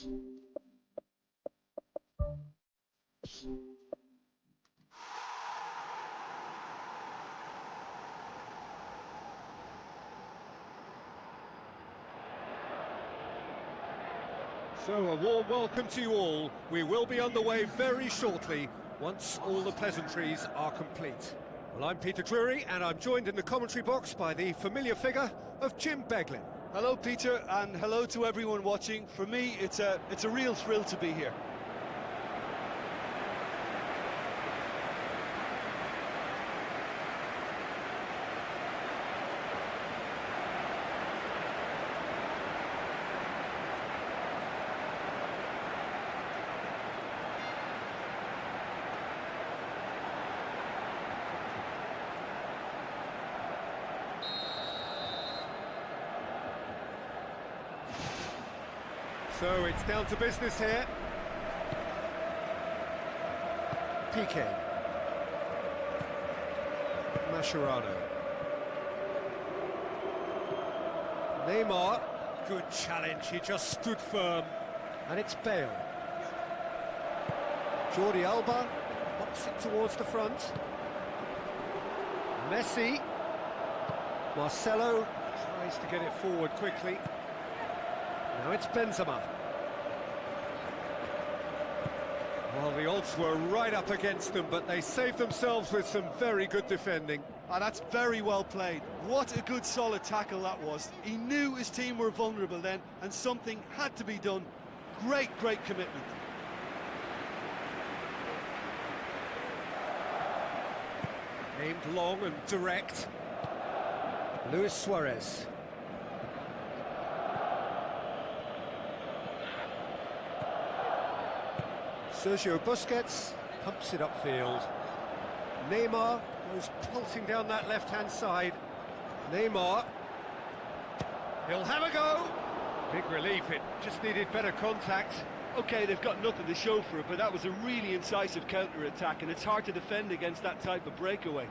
So, a warm welcome to you all. We will be on the way very shortly, once all the pleasantries are complete. Well, I'm Peter Drury, and I'm joined in the commentary box by the familiar figure of Jim Beglin. Hello, Peter, and hello to everyone watching. For me, it's a real thrill to be here. So it's down to business here. Piqué. Mascherano. Neymar. Good challenge, he just stood firm. And it's Bale. Jordi Alba pops it towards the front. Messi. Marcelo tries to get it forward quickly. Now it's Benzema. Well, the odds were right up against them, but they saved themselves with some very good defending. And that's very well played. What a good, solid tackle that was. He knew his team were vulnerable then, and something had to be done. Great commitment. Aimed long and direct. Luis Suarez. Sergio Busquets pumps it upfield. Neymar goes pelting down that left-hand side. Neymar. He'll have a go. Big relief, it just needed better contact. Okay, they've got nothing to show for it, but that was a really incisive counter-attack, and it's hard to defend against that type of breakaway.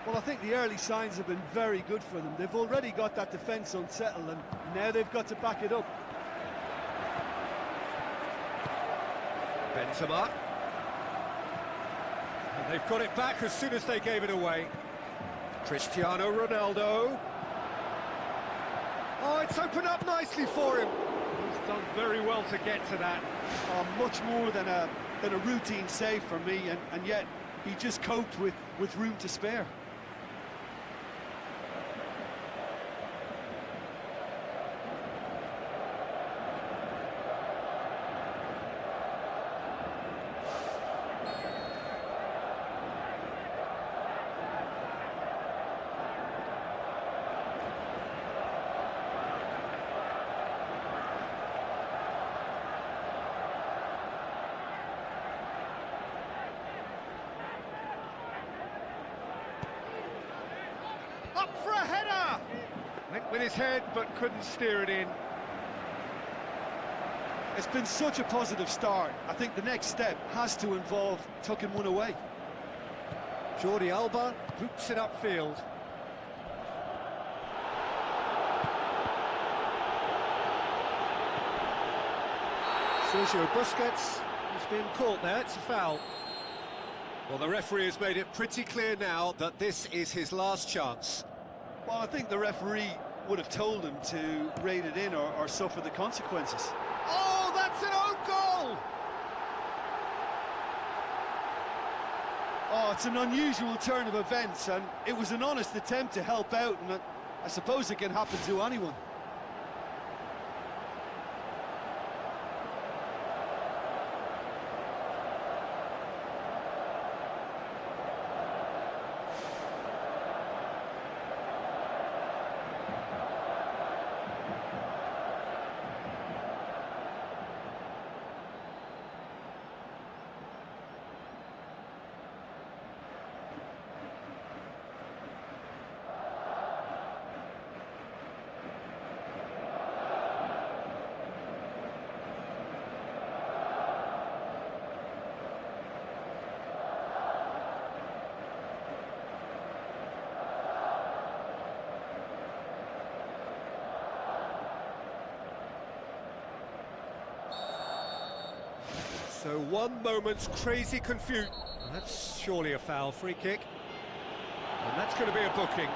Well, I think the early signs have been very good for them. They've already got that defence unsettled, and now they've got to back it up. Benzema. And they've got it back as soon as they gave it away. Cristiano Ronaldo. Oh, it's opened up nicely for him. He's done very well to get to that. Much more than a routine save for me, and yet he just coped with room to spare. Up for a header! Went with his head, but couldn't steer it in. It's been such a positive start. I think the next step has to involve tucking one away. Jordi Alba boots it upfield. Sergio Busquets has been caught there, it's a foul. Well, the referee has made it pretty clear now that this is his last chance. Well, I think the referee would have told him to rate it in or suffer the consequences. Oh, that's an own goal! Oh, it's an unusual turn of events, and it was an honest attempt to help out, and I suppose it can happen to anyone. So 1 moment's crazy confusion. That's surely a foul, free kick. And that's going to be a booking.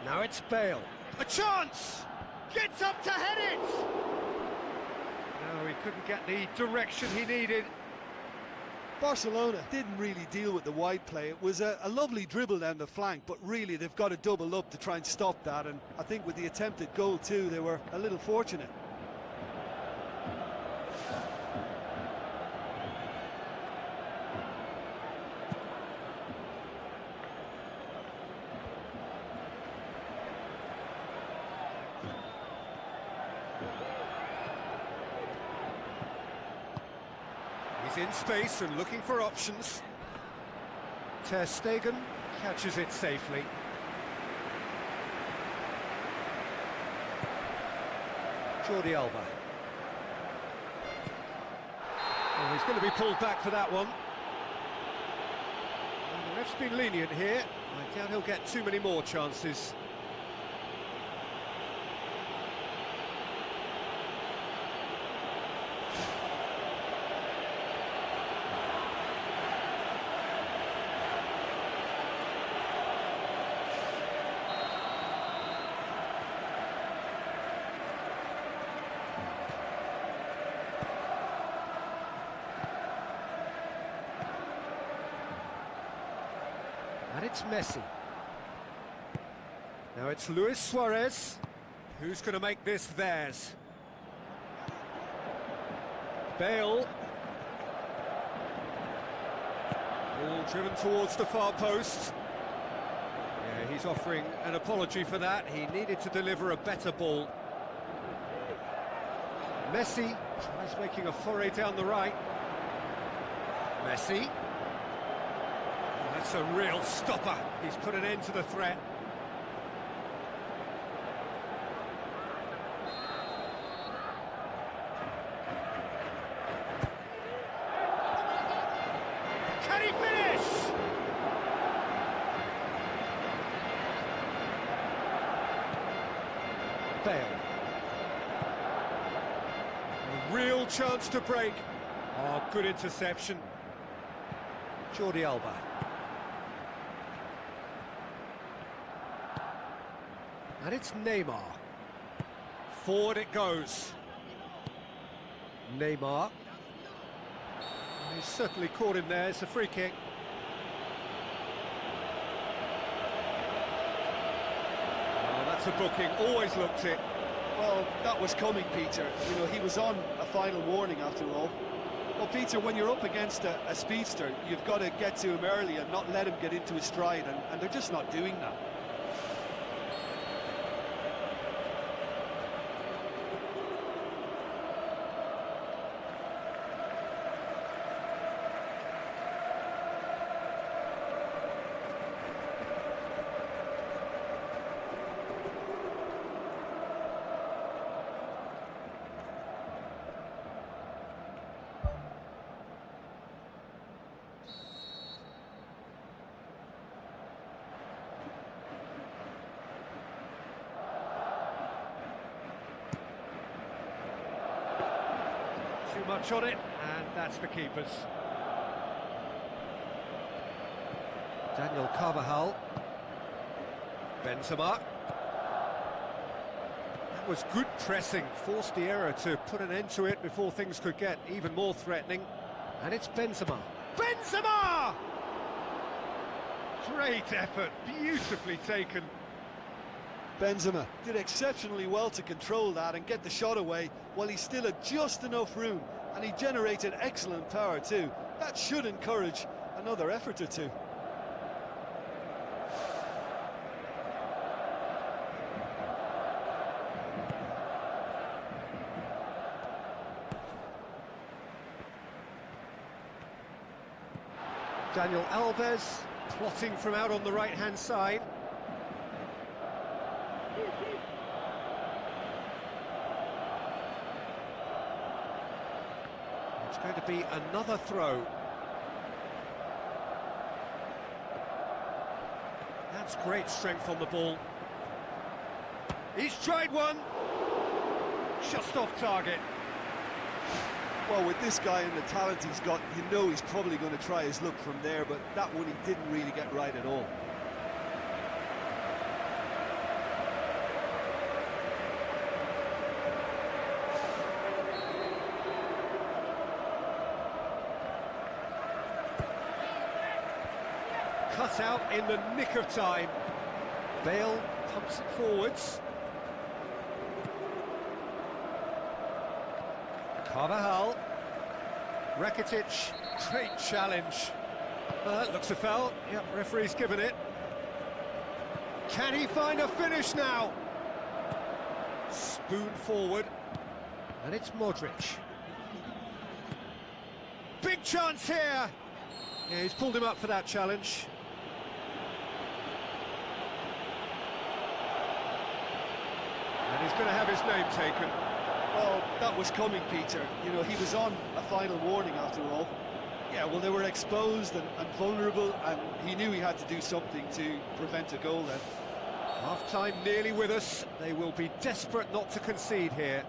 Now it's Bale. A chance! Gets up to head it! No, he couldn't get the direction he needed. Barcelona didn't really deal with the wide play. It was a lovely dribble down the flank, but really they've got to double up to try and stop that, and I think with the attempted goal too, they were a little fortunate. He's in space and looking for options. Ter Stegen catches it safely. Jordi Alba. Oh, he's going to be pulled back for that one. Well, the ref's been lenient here. I doubt he'll get too many more chances. And it's Messi. Now it's Luis Suarez. Who's going to make this theirs? Bale. Ball driven towards the far post. Yeah, he's offering an apology for that. He needed to deliver a better ball. Messi tries making a foray down the right. Messi. That's a real stopper. He's put an end to the threat. Can he finish? Bale. A real chance to break. Oh, good interception. Jordi Alba. And it's Neymar. Forward it goes. Neymar. He's certainly caught him there. It's a free kick. Oh, that's a booking. Always looked it. Well, that was coming, Peter. You know, he was on a final warning after all. Well, Peter, when you're up against a speedster, you've got to get to him early and not let him get into his stride, and they're just not doing that. Too much on it, and that's the keeper's. Daniel Carvajal. Benzema. That was good pressing, forced the error to put an end to it before things could get even more threatening. And it's Benzema. Benzema! Great effort, beautifully taken. Benzema did exceptionally well to control that and get the shot away while he still had just enough room, and he generated excellent power too. That should encourage another effort or two. Daniel Alves, Plotting from out on the right-hand side. It's going to be another throw. That's great strength on the ball. He's tried one. Just off target. Well, with this guy and the talent he's got, you know he's probably going to try his luck from there, but that one he didn't really get right at all. Cut out in the nick of time. Bale pumps it forwards. Carvajal. Rakitic. Great challenge. Looks a foul. Yep, referee's given it. Can he find a finish now? Spoon forward. And it's Modric. Big chance here. Yeah, he's pulled him up for that challenge. And he's going to have his name taken. Well, that was coming, Peter. You know, he was on a final warning after all. Yeah, well, they were exposed and vulnerable, and he knew he had to do something to prevent a goal then. Half-time nearly with us. They will be desperate not to concede here.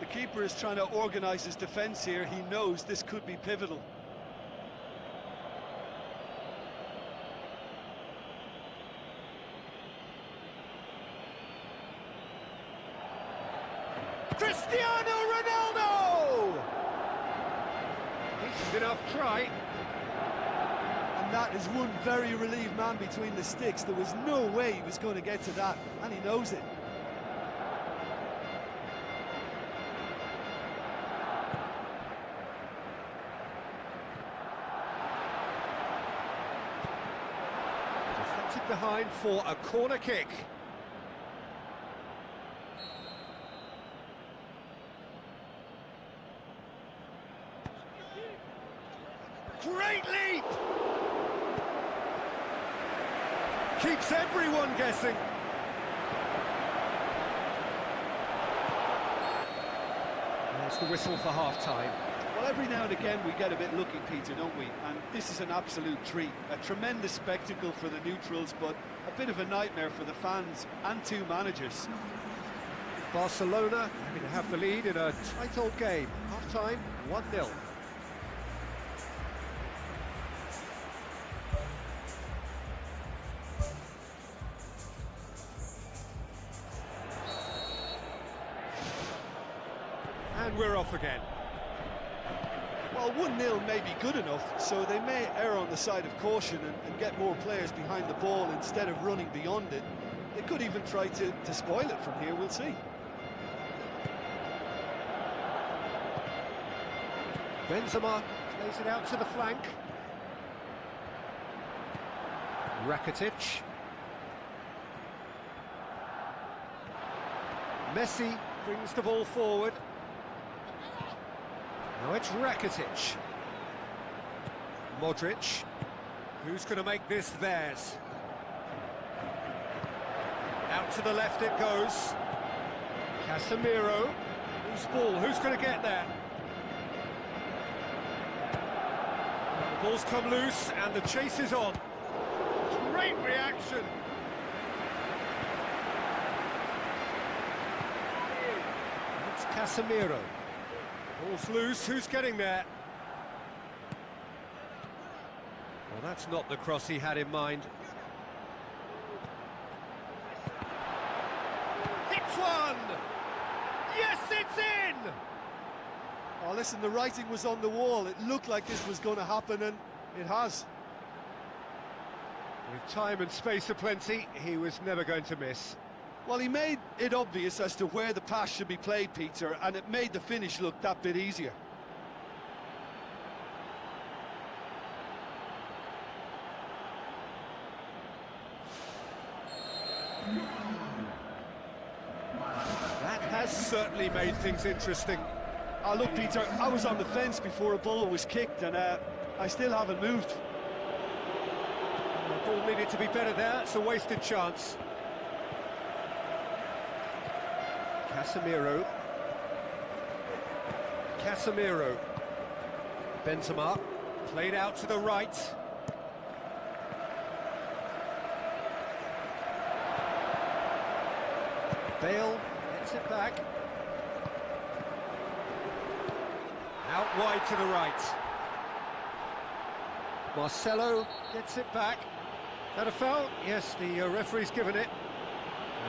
The keeper is trying to organise his defence here. He knows this could be pivotal. Cristiano Ronaldo! Decent enough try. And that is one very relieved man between the sticks. There was no way he was going to get to that, and he knows it. Deflected behind for a corner kick. Great leap! Keeps everyone guessing. There's the whistle for half-time. Well, every now and again we get a bit lucky, Peter, don't we? And this is an absolute treat. A tremendous spectacle for the neutrals, but a bit of a nightmare for the fans and two managers. Barcelona happy to have the lead in a tight old game. Half-time, 1-0. And we're off again. Well, 1-0 may be good enough, so they may err on the side of caution and get more players behind the ball instead of running beyond it. They could even try to spoil it from here, we'll see. Benzema plays it out to the flank. Rakitic. Messi brings the ball forward. Now it's Rakitic. Modric. Who's going to make this theirs? Out to the left it goes. Casemiro. Loose ball. Who's going to get there? The ball's come loose and the chase is on. Great reaction. It's Casemiro. Ball's loose, who's getting there? Well, that's not the cross he had in mind. Hits one! Yes, it's in! Oh, listen, the writing was on the wall. It looked like this was going to happen, and it has. With time and space aplenty, he was never going to miss. Well, he made it obvious as to where the pass should be played, Peter, and it made the finish look that bit easier. That has certainly made things interesting. Oh, look, Peter, I was on the fence before a ball was kicked, and I still haven't moved. Ball needed to be better there, it's a wasted chance. Casemiro. Benzema, played out to the right. Bale gets it back. Out wide to the right. Marcelo gets it back. Is that a foul? Yes, the referee's given it.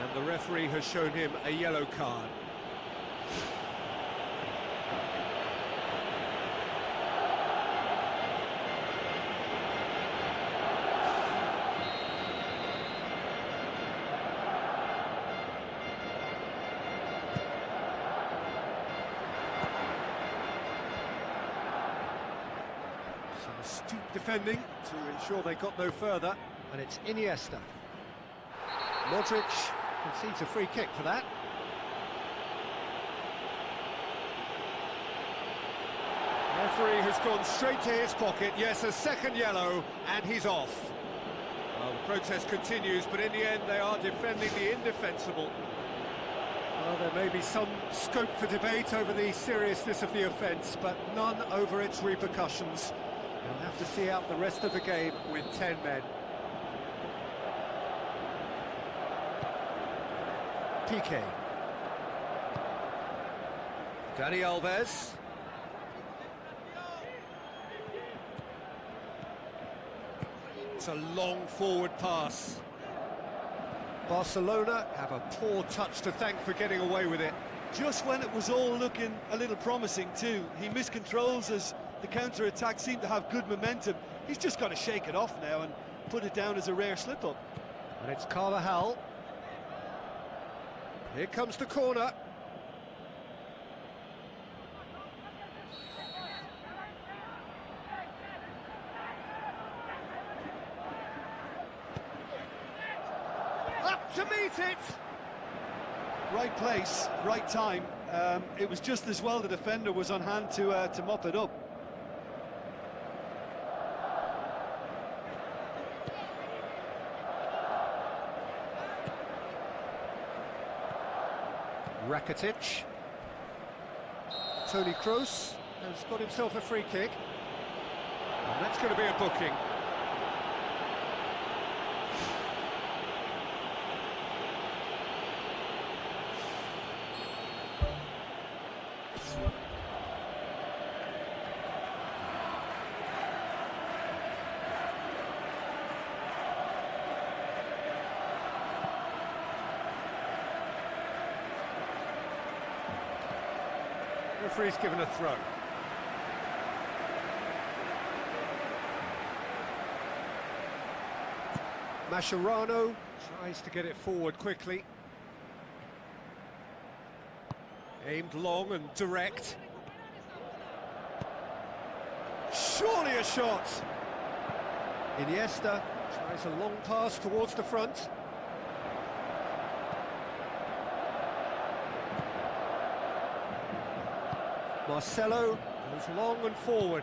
And the referee has shown him a yellow card. Some astute defending to ensure they got no further, and it's Iniesta. Modric concedes a free kick for that. Referee has gone straight to his pocket. Yes, a second yellow, and he's off. Well, the protest continues, but in the end they are defending the indefensible. Well, there may be some scope for debate over the seriousness of the offence, but none over its repercussions. They'll have to see out the rest of the game with 10 men. Piqué. Dani Alves. It's a long forward pass. Barcelona have a poor touch to thank for getting away with it. Just when it was all looking a little promising too, he miscontrols as the counter-attack seemed to have good momentum. He's just got to shake it off now and put it down as a rare slip-up. And it's Carvajal. Here comes the corner. Up to meet it! Right place, right time. It was just as well the defender was on hand to mop it up. Rakitic. Toni Kroos has got himself a free kick. And that's going to be a booking. Referee's given a throw. Mascherano tries to get it forward quickly. Aimed long and direct. Surely a shot! Iniesta tries a long pass towards the front. Marcelo goes long and forward.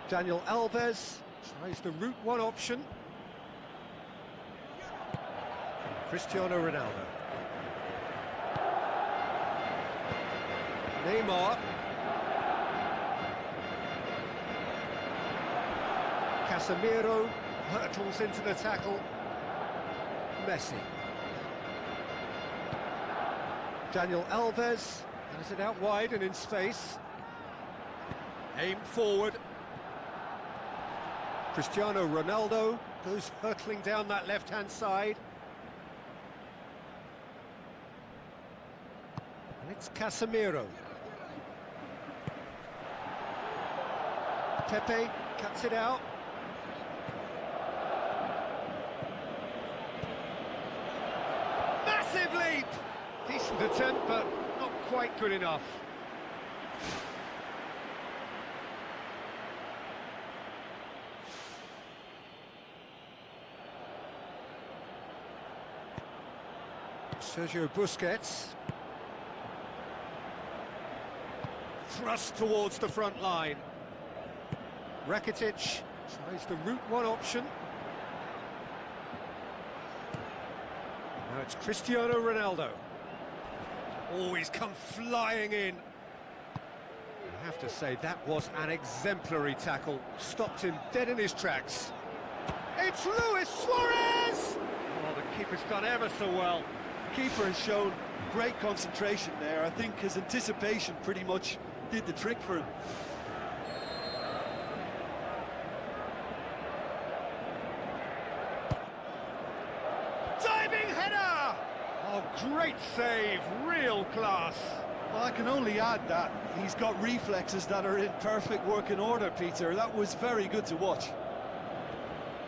Daniel Alves tries the route one option. Cristiano Ronaldo. Neymar. Casemiro hurtles into the tackle. Messi. Daniel Alves has it out wide and in space. Aimed forward. Cristiano Ronaldo goes hurtling down that left-hand side. And it's Casemiro. Pepe cuts it out. Massive leap! Decent attempt, but not quite good enough. Sergio Busquets. Thrust towards the front line. Rakitic tries the route one option. Now it's Cristiano Ronaldo. Oh, he's come flying in. I have to say, that was an exemplary tackle. Stopped him dead in his tracks. It's Luis Suarez! Oh, the keeper's done ever so well. Keeper has shown great concentration there. I think his anticipation pretty much did the trick for him. Diving header! Oh, great save, real class. Well, I can only add that he's got reflexes that are in perfect working order, Peter. That was very good to watch.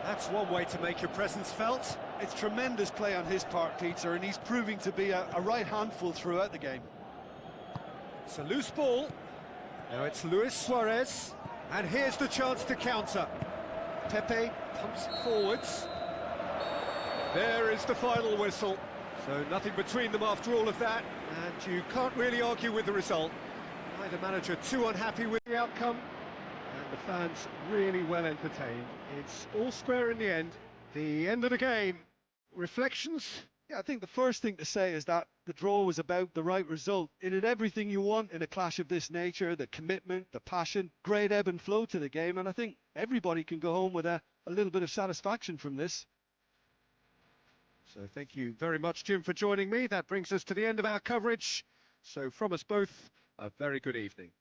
That's one way to make your presence felt. It's tremendous play on his part, Peter, and he's proving to be a right handful throughout the game. It's a loose ball. Now it's Luis Suarez. And here's the chance to counter. Pepe pumps it forwards. There is the final whistle. So nothing between them after all of that. And you can't really argue with the result. Neither manager too unhappy with the outcome. And the fans really well entertained. It's all square in the end. The end of the game. Reflections? Yeah, I think the first thing to say is that the draw was about the right result. It had everything you want in a clash of this nature, the commitment, the passion, great ebb and flow to the game, and I think everybody can go home with a little bit of satisfaction from this. So thank you very much, Jim, for joining me. That brings us to the end of our coverage. So from us both, a very good evening.